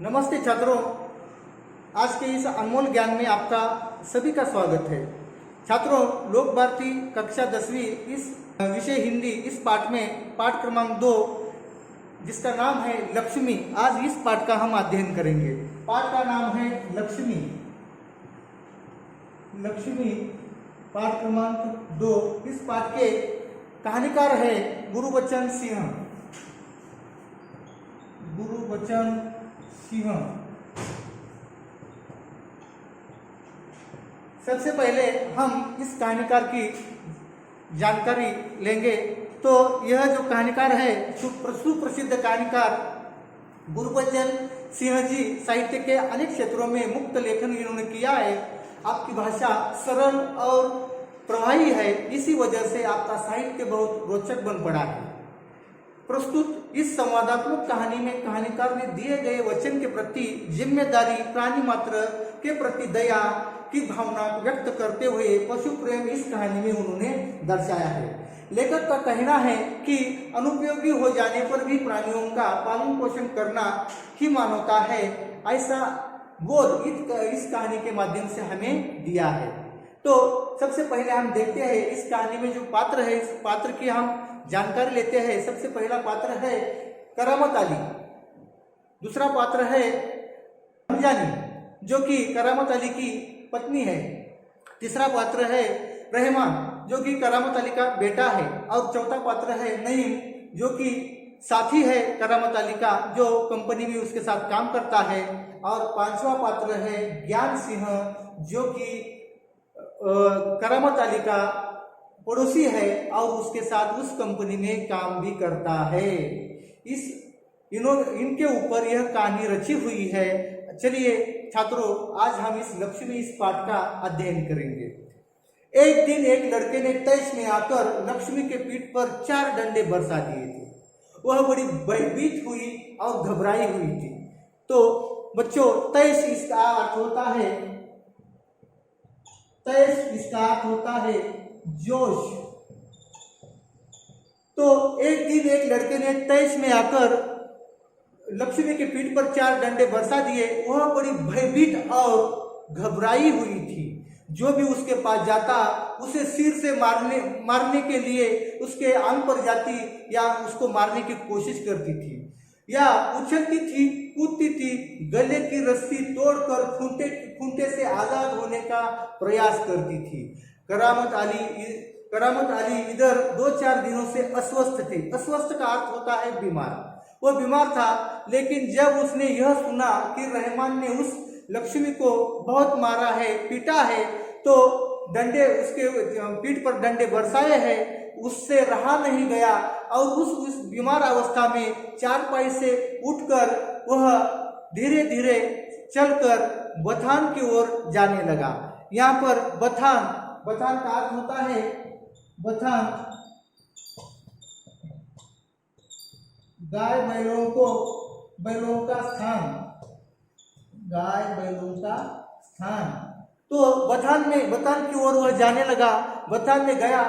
नमस्ते छात्रों, आज के इस अनमोल ज्ञान में आपका सभी का स्वागत है। छात्रों, लोक भारती कक्षा 10वीं इस विषय हिंदी इस पाठ में पाठ क्रमांक 2 जिसका नाम है लक्ष्मी, आज इस पाठ का हम अध्ययन करेंगे। पाठ का नाम है लक्ष्मी। लक्ष्मी पाठ क्रमांक 2। इस पाठ के कहानीकार है गुरुबचन सिंह। गुरुबचन सिंह। सबसे पहले हम इस कहानीकार की जानकारी लेंगे। तो यह जो कहानीकार है सुप्रसिद्ध कहानीकार गुरुबचन सिंह जी साहित्य के अनेक क्षेत्रों में मुक्त लेखन इन्होंने किया है। आपकी भाषा सरल और प्रभावी है, इसी वजह से आपका साहित्य बहुत रोचक बन पड़ा है। प्रस्तुत इस संवादात्मक कहानी में कहानीकार ने दिए गए वचन के प्रति जिम्मेदारी, प्राणी मात्र के प्रति दया की भावना व्यक्त करते हुए पशु प्रेम इस कहानी में उन्होंने दर्शाया है। लेखक का कहना है कि अनुपयोगी हो जाने पर भी प्राणियों का पालन पोषण करना ही मानवता है, ऐसा बोध इस कहानी के माध्यम से हमें दिया है। तो सबसे पहले हम देखते हैं इस कहानी में जो पात्र है, इस पात्र की हम जानकारी लेते हैं। सबसे पहला पात्र है करामत अली, दूसरा पात्र है रमजानी जो कि करामत अली की पत्नी है, तीसरा पात्र है रहमान जो कि करामत अली का बेटा है, और चौथा पात्र है नईम जो कि साथी है करामत अली का, जो कंपनी में उसके साथ काम करता है, और पांचवा पात्र है ज्ञान सिंह जो कि करामत अली का पड़ोसी है और उसके साथ उस कंपनी में काम भी करता है। इनके ऊपर यह कहानी रची हुई है। चलिए छात्रों, आज हम इस लक्ष्मी इस पाठ का अध्ययन करेंगे। एक दिन एक लड़के ने तैश में आकर लक्ष्मी के पीठ पर 4 डंडे बरसा दिए थे। वह बड़ी भयभीत हुई और घबराई हुई थी। तो बच्चों, तैश इसका अर्थ होता है, तैश इसका अर्थ होता है जोश। तो एक दिन एक लड़के ने तैश में आकर लक्ष्मी के पीठ पर 4 डंडे बरसा दिए। वह बड़ी भयभीत और घबराई हुई थी। जो भी उसके पास जाता उसे सिर से मारने के लिए उसके अंग पर जाती या उसको मारने की कोशिश करती थी, या उछलती थी, कूदती थी, गले की रस्सी तोड़कर खूंटे से आजाद होने का प्रयास करती थी। करामत अली इधर 2-4 दिनों से अस्वस्थ थे। अस्वस्थ का अर्थ होता है बीमार। वह बीमार था, लेकिन जब उसने यह सुना कि रहमान ने उस लक्ष्मी को बहुत मारा है, पीटा है, तो डंडे उसके पीठ पर डंडे बरसाए हैं, उससे रहा नहीं गया और उस बीमार अवस्था में चारपाई से उठकर वह धीरे धीरे चलकर बथान की ओर जाने लगा। यहाँ पर बथान का अर्थ होता है बथान, गाय बैलों का स्थान, गाय बैलों का स्थान। तो बथान की ओर वह जाने लगा। बथान में गया,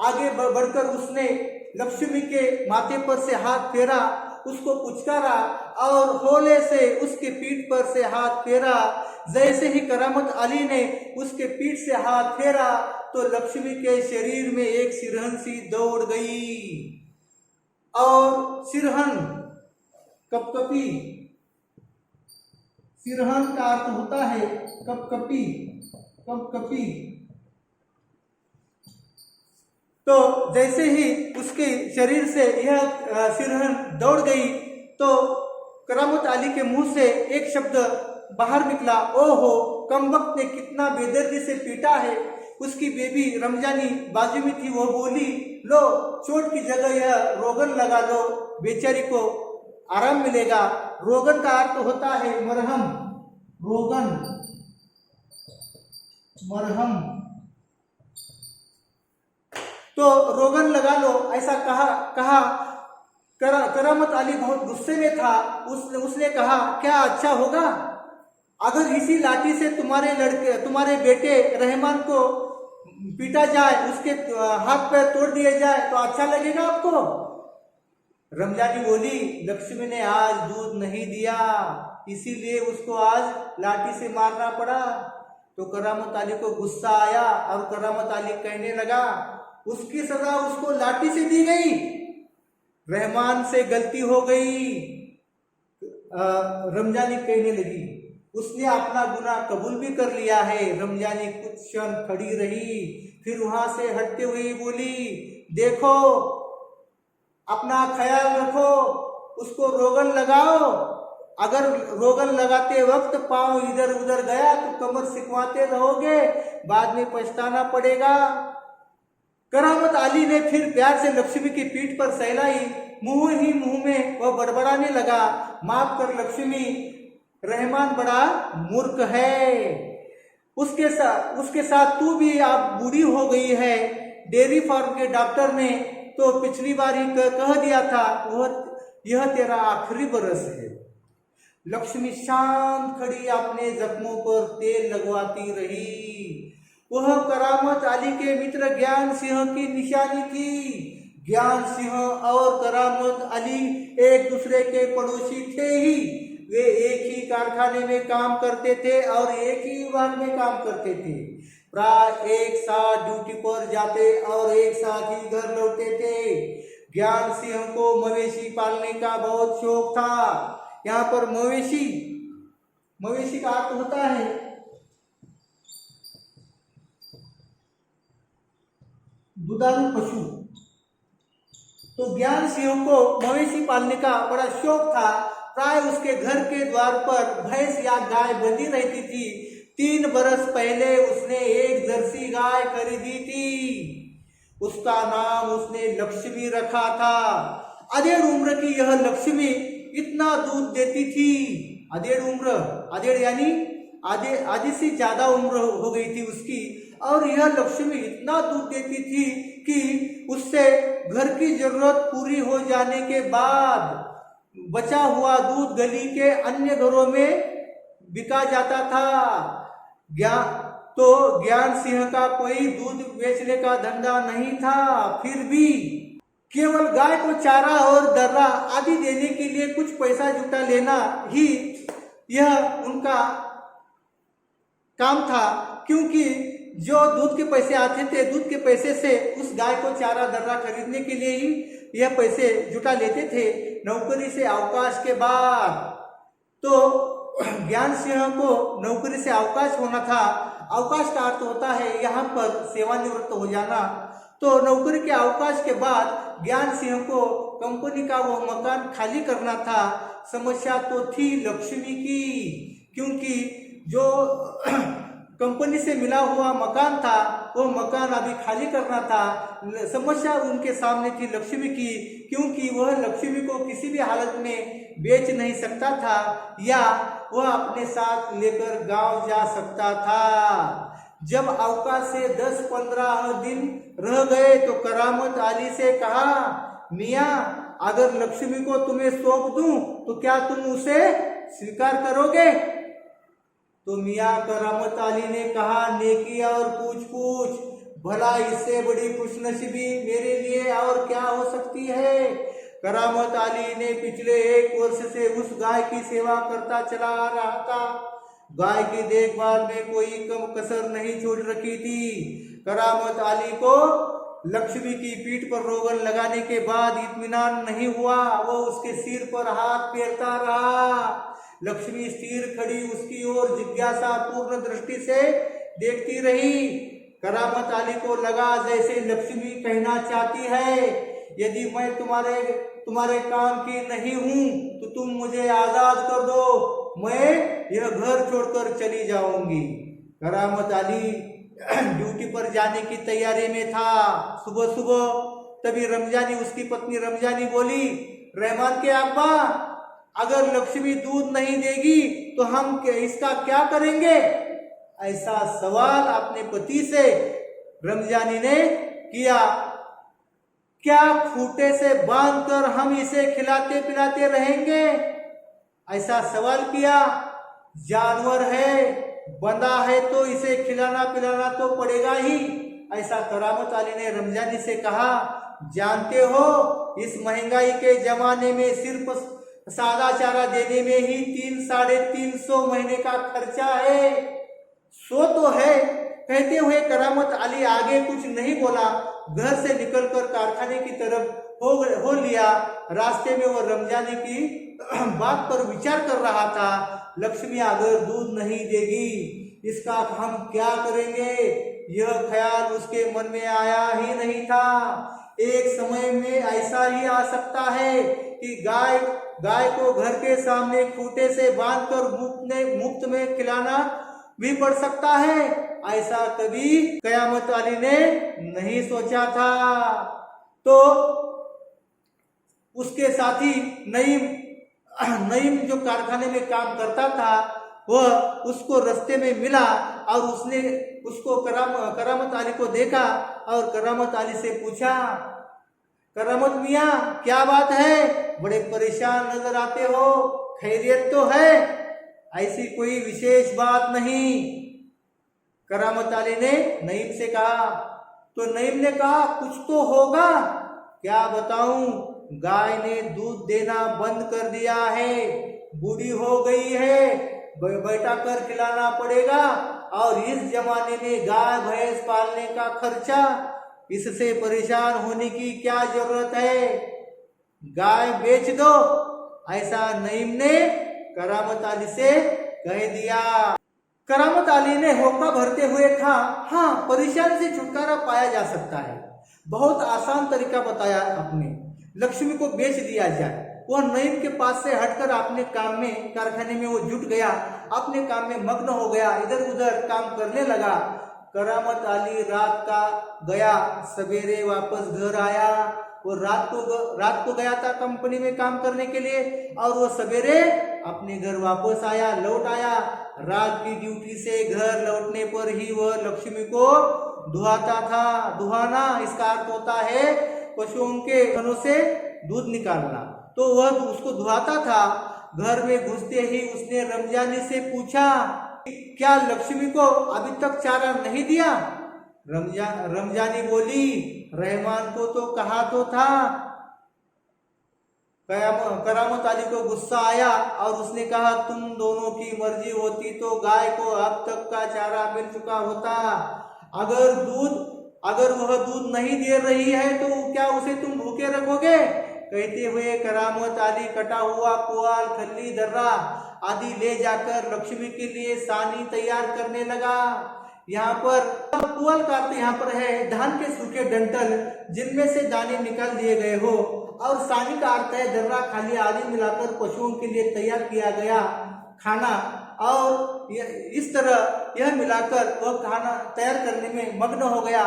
आगे बढ़कर उसने लक्ष्मी के माथे पर से हाथ फेरा, उसको पुचकारा और होले से उसके पीठ पर से हाथ फेरा। जैसे ही करामत अली ने उसके पीठ से हाथ फेरा तो लक्ष्मी के शरीर में एक सिरहन सी दौड़ गई और सिरहन कपकपी। सिरहन का अर्थ होता है कपकपी। तो जैसे ही उसके शरीर से यह सिरहन दौड़ गई तो करामत अली के मुंह से एक शब्द बाहर निकला, ओहो, कमबख्त ने कितना बेदर्दी से पीटा है। उसकी बेबी रमजानी बाजू में थी, वो बोली, लो चोट की जगह यह रोगन लगा लो, बेचारी को आराम मिलेगा। रोगन का अर्थ होता है मरहम। रोगन, मरहम। तो रोगन लगा लो, ऐसा कहा। करामत अली बहुत गुस्से में था। उसने कहा, क्या अच्छा होगा अगर इसी लाठी से तुम्हारे बेटे रहमान को पीटा जाए, उसके हाथ पैर तोड़ दिए जाए, तो अच्छा लगेगा आपको? रमजानी बोली, लक्ष्मी ने आज दूध नहीं दिया, इसीलिए उसको आज लाठी से मारना पड़ा। तो करामत अली को गुस्सा आया और करामत अली कहने लगा, उसकी सजा उसको लाठी से दी गई, रहमान से गलती हो गई। रमजानी कहने लगी, उसने अपना गुनाह कबूल भी कर लिया है। रमजानी कुछ क्षण खड़ी रही, फिर वहां से हटते हुए बोली, देखो अपना ख्याल रखो, उसको रोगन लगाओ, अगर रोगन लगाते वक्त पांव इधर उधर गया तो कमर सिकवाते रहोगे, बाद में पछताना पड़ेगा। करामत अली ने फिर प्यार से लक्ष्मी की पीठ पर सहलाई, मुंह ही मुंह में वह बड़बड़ाने लगा, माफ कर लक्ष्मी, रहमान बड़ा मूर्ख है, उसके साथ तू भी आप बूढ़ी हो गई है। डेयरी फार्म के डॉक्टर ने तो पिछली बार ही कह दिया था यह तेरा आखिरी बरस है। लक्ष्मी शांत खड़ी अपने जख्मों पर तेल लगवाती रही। वह करामत अली के मित्र ज्ञान सिंह की निशानी थी। ज्ञान सिंह और करामत अली एक दूसरे के पड़ोसी थे ही। वे एक ही कारखाने में काम करते थे और एक ही विभाग में काम करते थे। प्राय एक साथ ड्यूटी पर जाते और एक साथ ही घर लौटते थे। ज्ञान सिंह को मवेशी पालने का बहुत शौक था। यहाँ पर मवेशी का अर्थ होता है दुधारू पशु। तो ज्ञान सिंह को मवेशी पालने का बड़ा शौक था। प्राय उसके घर के द्वार पर भैंस या गाय बंधी रहती थी। 3 बरस पहले उसने एक जर्सी गाय खरीदी थी। उसका नाम उसने लक्ष्मी रखा था। अधेड़ उम्र की यह लक्ष्मी इतना दूध देती थी। अधेड़ यानी आधे से ज्यादा उम्र हो गई थी उसकी, और यह लक्ष्मी इतना दूध देती थी कि उससे घर की जरूरत पूरी हो जाने के बाद बचा हुआ दूध गली के अन्य घरों में बिका जाता था। ज्ञान सिंह का कोई दूध बेचने का धंधा नहीं था, फिर भी केवल गाय को चारा और दर्रा आदि देने के लिए कुछ पैसा जुटा लेना ही यह उनका काम था। क्योंकि जो दूध के पैसे आते थे, दूध के पैसे से उस गाय को चारा दर्रा खरीदने के लिए ही यह पैसे जुटा लेते थे। नौकरी से अवकाश के बाद तो ज्ञान सिंह को नौकरी से अवकाश होना था। अवकाश का अर्थ होता है यहाँ पर सेवानिवृत्त हो जाना। तो नौकरी के अवकाश के बाद ज्ञान सिंह को कंपनी का वो मकान खाली करना था। समस्या तो थी लक्ष्मी की, क्योंकि जो कंपनी से मिला हुआ मकान था वो मकान अभी खाली करना था। समस्या उनके सामने थी लक्ष्मी की, क्योंकि वह लक्ष्मी को किसी भी हालत में बेच नहीं सकता था या वह अपने साथ लेकर गांव जा सकता था। जब अवकाश से 10-15 दिन रह गए तो करामत अली से कहा, मियाँ अगर लक्ष्मी को तुम्हें सौंप दूं तो क्या तुम उसे स्वीकार करोगे? तो मियाँ करामत अली ने कहा, नेकी और पूछ भला इससे बड़ी खुशनसीबी मेरे लिए और क्या हो सकती है। करामत अली ने पिछले 1 वर्ष से उस गाय की सेवा करता चला आ रहा था। गाय की देखभाल में कोई कम कसर नहीं छोड़ रखी थी। करामत अली को लक्ष्मी की पीठ पर रोगन लगाने के बाद इत्मीनान नहीं हुआ। वो उसके सिर पर हाथ फेरता रहा। लक्ष्मी स्थिर खड़ी उसकी ओर जिज्ञासा पूर्ण दृष्टि से देखती रही। करामत अली को लगा जैसे लक्ष्मी कहना चाहती है, यदि मैं तुम्हारे काम की नहीं हूं तो तुम मुझे आजाद कर दो, मैं यह घर छोड़कर चली जाऊंगी। करामत अली ड्यूटी पर जाने की तैयारी में था। सुबह तभी रमजानी, उसकी पत्नी रमजानी बोली, रहमान के अब्बा, अगर लक्ष्मी दूध नहीं देगी तो हम इसका क्या करेंगे? ऐसा सवाल अपने पति से रमजानी ने किया। क्या खूंटे से बांधकर हम इसे खिलाते पिलाते रहेंगे? ऐसा सवाल किया। जानवर है, बंधा है तो इसे खिलाना पिलाना तो पड़ेगा ही। ऐसा करामत अली ने रमजानी से कहा। जानते हो इस महंगाई के जमाने में सिर्फ सादा चारा देने में ही 300-350 महीने का खर्चा है। सो तो है। कहते हुए करामत अली आगे कुछ नहीं बोला, घर से निकलकर कारखाने की तरफ हो लिया। रास्ते में वो रमजानी की बात पर विचार कर रहा था। लक्ष्मी अगर दूध नहीं देगी इसका हम क्या करेंगे, यह ख्याल उसके मन में आया ही नहीं था। एक समय में ऐसा ही आ सकता है कि गाय को घर के सामने खूंटे से बांधकर मुफ्त में खिलाना भी पड़ सकता है। ऐसा कभी कयामत अली ने नहीं सोचा था। तो उसके साथी नईम जो कारखाने में काम करता था वह उसको रास्ते में मिला और उसने उसको करामत अली को देखा और करामत अली से पूछा, करामत मियाँ क्या बात है, बड़े परेशान नजर आते हो, खैरियत तो है? ऐसी कोई विशेष बात नहीं, करामत अली ने नईम से कहा। तो नईम ने कहा कुछ तो होगा, क्या बताऊं, गाय ने दूध देना बंद कर दिया है, बूढ़ी हो गई है, बैठा कर खिलाना पड़ेगा और इस जमाने में गाय भैंस पालने का खर्चा, इससे परेशान होने की क्या जरूरत है, गाय बेच दो, ऐसा नईम ने करामत अली से कह दिया। करामत अली ने होका भरते हुए कहा, हाँ परेशान से छुटकारा पाया जा सकता है, बहुत आसान तरीका बताया आपने, लक्ष्मी को बेच दिया जाए। वह नईम के पास से हटकर अपने काम में, कारखाने में वो जुट गया, अपने काम में मग्न हो गया, इधर उधर काम करने लगा। करामत अली रात का गया, सवेरे वापस घर आया। वो रात को गया था कंपनी में काम करने के लिए और वो सवेरे अपने घर वापस आया, लौट आया। रात की ड्यूटी से घर लौटने पर ही वह लक्ष्मी को दुहाता था। दुहाना इसका अर्थ होता है पशुओं के थनों से दूध निकालना। तो वह उसको दुहाता था। घर में घुसते ही उसने रमजानी से पूछा, क्या लक्ष्मी को अभी तक चारा नहीं दिया? रमजानी बोली, रहमान को तो कहा तो था। करामत अली को गुस्सा आया और उसने कहा, तुम दोनों की मर्जी होती तो गाय को अब तक का चारा मिल चुका होता। अगर वह दूध नहीं दे रही है तो क्या उसे तुम भूखे रखोगे? कहते हुए करामत अली कटा हुआ पुआल, खल्ली, दर्रा आदि ले जाकर लक्ष्मी के लिए सानी तैयार करने लगा। यहाँ पर पुआल का अर्थ यहाँ पर है धान के सूखे डंठल जिनमें से दाने निकाल दिए गए हो, और सानी का अर्थ है दर्रा, खाली आदि मिलाकर पशुओं के लिए तैयार किया गया खाना। और इस तरह यह मिलाकर वह खाना तैयार करने में मग्न हो गया।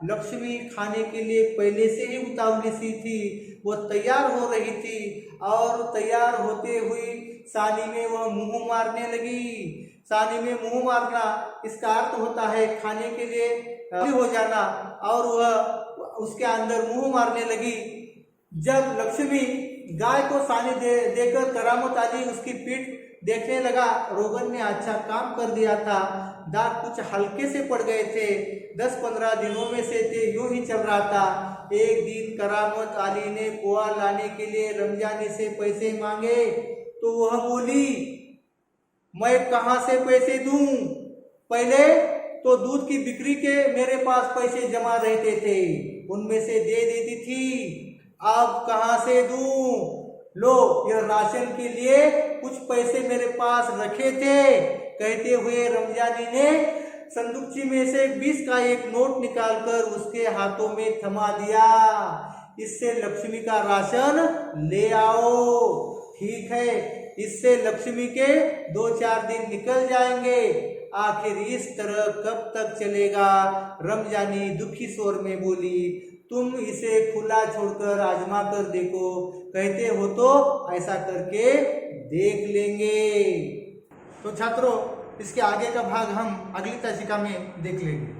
लक्ष्मी खाने के लिए पहले से ही उतावली सी थी, वो तैयार हो रही थी और तैयार होते हुई सानी में वह मुंह मारने लगी। सानी में मुंह मारना इसका अर्थ होता है खाने के लिए हो जाना, और वह उसके अंदर मुंह मारने लगी। जब लक्ष्मी गाय को सानी देकर करामत अली उसकी पीठ देखने लगा। रोगन ने अच्छा काम कर दिया था, दांत कुछ हल्के से पड़ गए थे, 10-15 दिनों में से थे, यूं ही चल रहा था। एक दिन करामत अली ने पोहा लाने के लिए रमजानी से पैसे मांगे तो वह बोली, मैं कहाँ से पैसे दूं? पहले तो दूध की बिक्री के मेरे पास पैसे जमा रहते थे, उनमें से दे देती थी, अब कहाँ से दूं? लो, यह राशन के लिए कुछ पैसे मेरे पास रखे थे। कहते हुए रमजानी ने संदूकची में से 20 का एक नोट निकालकर उसके हाथों में थमा दिया। इससे लक्ष्मी का राशन ले आओ। ठीक है, इससे लक्ष्मी के 2-4 दिन निकल जाएंगे। आखिर इस तरह कब तक चलेगा? रमजानी दुखी स्वर में बोली, तुम इसे खुला छोड़कर आजमा कर देखो, कहते हो तो ऐसा करके देख लेंगे। तो छात्रों, इसके आगे का भाग हम अगली तासिका में देख लेंगे।